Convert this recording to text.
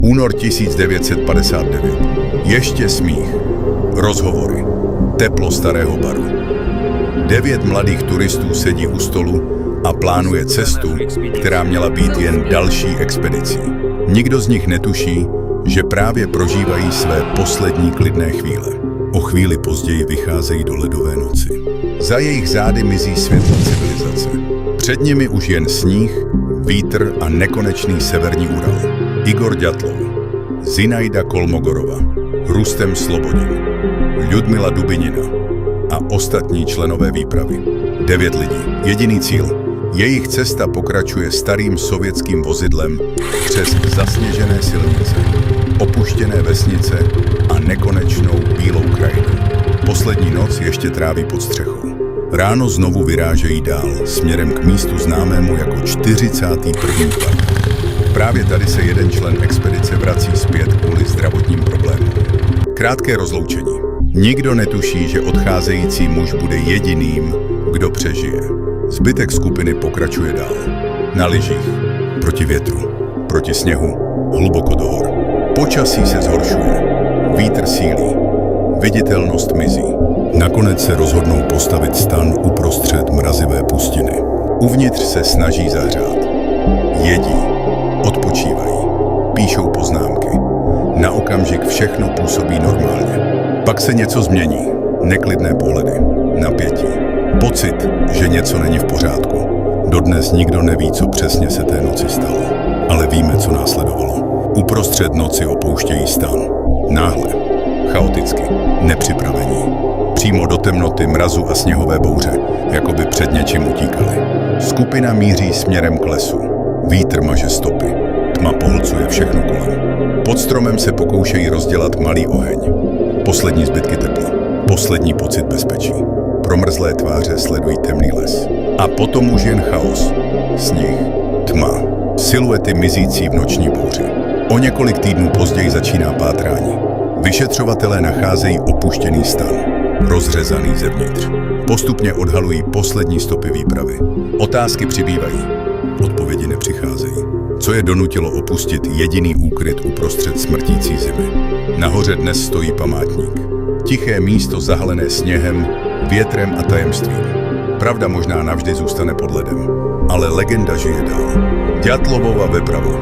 Únor 1959. Ještě smích. Rozhovory. Teplo starého baru. 9 mladých turistů sedí u stolu a plánuje cestu, která měla být jen další expedicí. Nikdo z nich netuší, že právě prožívají své poslední klidné chvíle. O chvíli později vycházejí do ledové noci. Za jejich zády mizí světlo civilizace. Před nimi už jen sníh, vítr a nekonečný severní Ural. Igor Ďatlov, Zinaida Kolmogorova, Rustem Slobodin, Ľudmila Dubinina a ostatní členové výpravy. 9 lidí, jediný cíl. Jejich cesta pokračuje starým sovětským vozidlem přes zasněžené silnice, opuštěné vesnice a nekonečnou bílou krajinu. Poslední noc ještě tráví pod střechou. Ráno znovu vyrážejí dál, směrem k místu známému jako 41. park. Právě tady se jeden člen expedice vrací zpět kvůli zdravotním problémům. Krátké rozloučení. Nikdo netuší, že odcházející muž bude jediným, kdo přežije. Zbytek skupiny pokračuje dál. Na lyžích, proti větru, proti sněhu, hluboko do hor. Počasí se zhoršuje, vítr sílí, viditelnost mizí. Nakonec se rozhodnou postavit stan uprostřed mrazivé pustiny. Uvnitř se snaží zahřát. Jedí, odpočívají, píšou poznámky. Na okamžik všechno působí normálně. Pak se něco změní. Neklidné pohledy, napětí. Pocit, že něco není v pořádku. Dodnes nikdo neví, co přesně se té noci stalo. Ale víme, co následovalo. Uprostřed noci opouštějí stan. Náhle, chaoticky, nepřipravení. Přímo do temnoty, mrazu a sněhové bouře, jako by před něčím utíkali. Skupina míří směrem k lesu. Vítr maže stopy. Tma pohlcuje všechno kolem. Pod stromem se pokoušejí rozdělat malý oheň. Poslední zbytky tepla. Poslední pocit bezpečí. Promrzlé tváře sledují temný les. A potom už jen chaos. Sníh, tma, siluety mizící v noční bouři. O několik týdnů později začíná pátrání. Vyšetřovatelé nacházejí opuštěný stan, rozřezaný zevnitř. Postupně odhalují poslední stopy výpravy. Otázky přibývají. Odpovědi nepřicházejí. Co je donutilo opustit jediný úkryt uprostřed smrtící zimy? Nahoře dnes stojí památník. Tiché místo zahalené sněhem, větrem a tajemstvím. Pravda možná navždy zůstane pod ledem, ale legenda žije dál. Ďatlovova Veprava.